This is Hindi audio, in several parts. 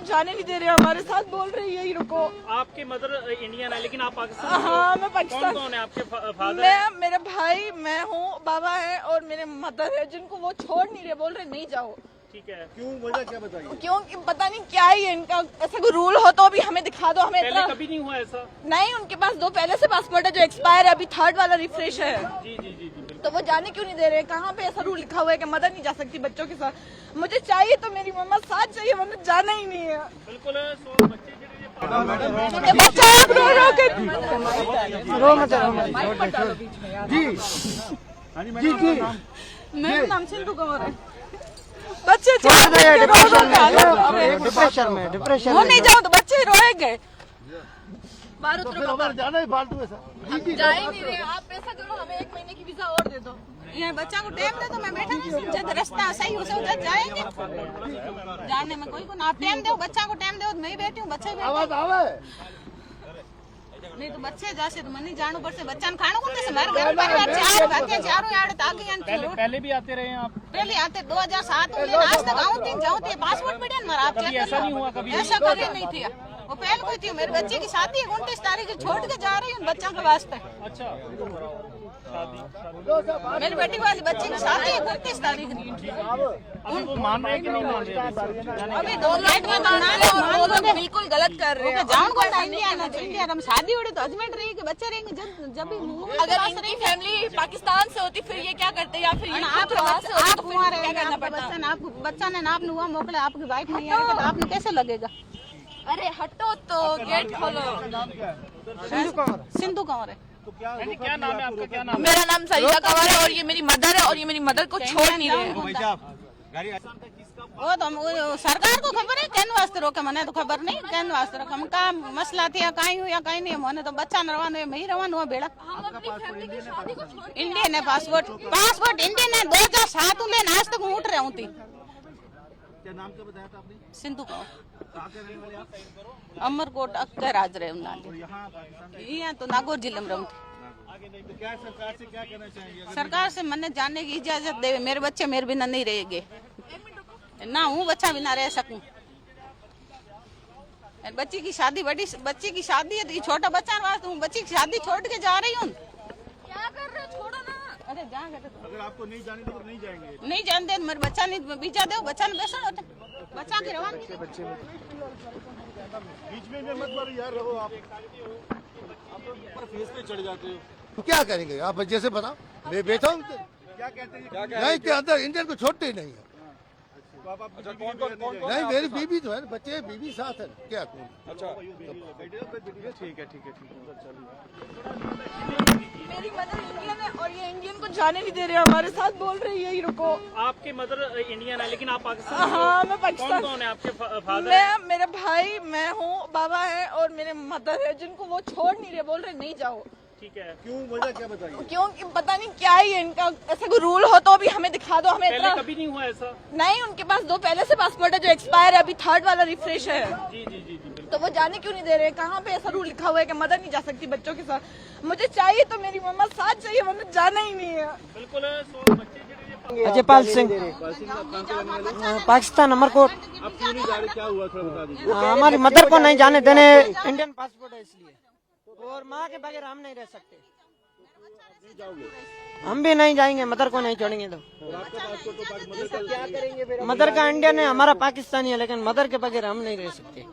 जाने नहीं दे रहे, हमारे साथ बोल रहे हैं यही रुको। आपके मदर इंडियन है लेकिन आप पाकिस्तान से हो? हाँ मैं पाकिस्तान। कौन है आपके फादर? मैं, मेरे भाई, मैं हूँ, बाबा है और मेरे मदर है, जिनको वो छोड़ नहीं रहे, बोल रहे नहीं जाओ। ठीक है, क्यों, वजह क्या बताइए? क्यों पता नहीं क्या ही है इनका, ऐसा कोई रूल हो तो अभी हमें दिखा दो। हमें पहले इतना कभी नहीं हुआ ऐसा? नहीं, उनके पास 2 पहले से पासपोर्ट है जो एक्सपायर है, अभी 3rd वाला रिफ्रेश है। जी जी जी जी तो वो जाने क्यों नहीं दे रहे? कहाँ पे ऐसा रूल लिखा हुआ है कि मदर नहीं जा सकती बच्चों के साथ? मुझे चाहिए तो मेरी मम्मा साथ चाहिए, वरना जाना ही नहीं है। बिल्कुल। सो बच्चे बच्चा आप रो रो के मेरा नाम सिंधु कंवर है। बच्चे डिप्रेशन वो नहीं जाओ तो बच्चे रोएंगे। जाना ही फालतू है सर। जा ही नहीं रहे। आप पैसा करो, हमें 1 महीने की वीजा और दे दो। ये बच्चा को टाइम दे तो मैं बैठा नहीं, जब रास्ता सही हो उधर जाएंगे। जाने में कोई को ना, आप टाइम दो, बच्चा को टाइम दो। मैं ही बैठी हूँ, बच्चा भी आवाज आवे नहीं तो बच्चे जासे तो मन नहीं जानो पड़से। बच्चा ने खाना कौन से? हमारे घर परिवार 4 बच्चे, चारों यार आगे पहले भी आते रहे हैं आप? पहले आते 2007 में, आज तक आऊँ तीन जाऊँ थे, पासपोर्ट पड़े हमारा। आप कभी ऐसा नहीं हुआ? कभी ऐसा कभी नहीं थी। वो पहले कोई थी, मेरे बच्चे की शादी है 29 तारीख को, छोड़ के जा रही हूँ बच्चा के वास्ते। अच्छा, मेरी बेटी वाली बच्चे की शादी है 29 तारीख को। अभी वो मान रहे हैं कि नहीं मान रहे? अभी 2 लाख में तो बिल्कुल गलत कर रहे हैं। जान को इंडिया हम शादी उड़ी तो हस्बैंड रहेंगे, बच्चे रहेंगे। जब भी अगर इनकी फैमिली पाकिस्तान से होती फिर ये क्या करते? या फिर आप हुआ रहेगा, आप बच्चा ने नाप हुआ मोकले, आपकी वाइफ नहीं है तो आपने कैसे लगेगा? अरे हटो तो गेट खोलो। सिंधु कंवर है। क्या नाम है आपका? क्या नाम है? मेरा नाम सरिता कंवर है और ये मेरी मदर है और ये मेरी मदर को छोड़ नहीं रहे। वो तो वो सरकार को खबर है, कहने वास्ते रोके, मने तो खबर नहीं कहने वास्ते रोके। हम का मसला थे या कहीं हुआ कहीं नहीं, मने तो बच्चा न रवान हुआ, मैं ही रवान हुआ बेड़ा। इंडियन है पासपोर्ट इंडियन है। 2007 में आज तक उठ रहे हूँ। क्या नाम क्या बताया था आपने? सिंधु कंवर, कहाँ के रहने वाले आप? अमरकोट अक्कर आज रहे यहाँ पाकिस्तान यहाँ तो नागौर जिले में रहूँ। तो क्या सरकार से क्या कहना चाहेंगे? सरकार से मन्ने जाने की इजाजत दे, मेरे बच्चे मेरे बिना नहीं रहेंगे ना, हूँ बच्चा बिना रह सकूं। बच्ची की शादी, बड़ी बच्ची की शादी है तो ये छोटा बच्चा वास्ते हूँ, बच्ची की शादी छोड़ के जा रही हूँ। क्या कर रहे हो? छोड़ो ना। अरे जा अगर आपको नहीं जाने तो नहीं जाएंगे? नहीं जानते मेरे बच्चा नहीं बीजा दो, बच्चा ने बेसन होता, बच्चा की रवान बीच में मत मारो यार, रहो आप तो ऊपर फेस पे चढ़ जाते हो। क्या करेंगे आप? जैसे बताओ, मैं बैठा हूँ। क्या कहते हैं? नहीं के अंदर इंडियन को छोड़ते ही नहीं है। अच्छा, कौन नहीं, मेरी बीबी तो है, बच्चे बीबी साथ है। क्या? अच्छा, ठीक है। मेरी मदर इंडियन है और ये इंडियन को जाने नहीं दे रहे, हमारे साथ बोल रहे हैं यही रुको। आपके मदर इंडियन है लेकिन आप पाकिस्तान से हो? हाँ मैं पाकिस्तान। कौन है आपके फादर? मैं, मेरे भाई, मैं हूँ, बाबा है और मेरे मदर है, जिनको वो छोड़ नहीं रहे, बोल रहे नहीं जाओ। ठीक है, क्यों, वजह क्या बताइए? क्यों पता नहीं क्या ही है इनका, ऐसा कोई रूल हो तो अभी हमें दिखा दो। हमें पहले कभी नहीं हुआ ऐसा? नहीं, उनके पास 2 पहले से पासपोर्ट है जो एक्सपायर है, अभी 3rd वाला रिफ्रेश है। जी जी जी जी तो वो जाने क्यों नहीं दे रहे? कहाँ पे ऐसा रूल लिखा हुआ है कि मदर नहीं जा सकती बच्चों के साथ? मुझे चाहिए तो मेरी मम्मा साथ चाहिए, वरना जाना ही नहीं है। बिल्कुल। सो बच्चे अजयपाल सिंह, पाकिस्तान अमरकोट। आप क्यों नहीं जा रहे? क्या हुआ थोड़ा बता दीजिए। हमारी मदर को नहीं जाने देने, इंडियन पासपोर्ट है इसलिए, और माँ के बगैर हम नहीं रह सकते। हम भी नहीं जाएंगे, मदर को नहीं छोड़ेंगे तो। मदर का इंडियन है, हमारा पाकिस्तानी है, लेकिन मदर के बगैर हम नहीं रह सकते।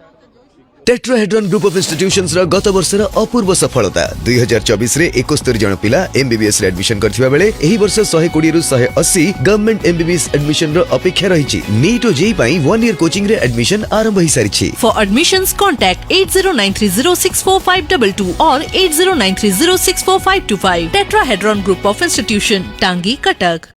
टेट्राहेड्रन ग्रुप ऑफ इंस्टीट्यूशंस रा गत वर्षर अपूर्व सफलता 2024 रे 71 जन पिला एमबीबीएस रे एडमिशन करथिबा बेले एही वर्ष 120 रु 180 गवर्नमेंट एमबीबीएस एडमिशन रो अपेक्षा रहिछि। नीट और जेईई पई 1 ईयर कोचिंग रे एडमिशन आरंभ होई सारिछि। फॉर एडमिशंस कांटेक्ट 8093064522 और 8093064525। टेट्राहेड्रन ग्रुप ऑफ इंस्टीट्यूशन, टांगी, कटक।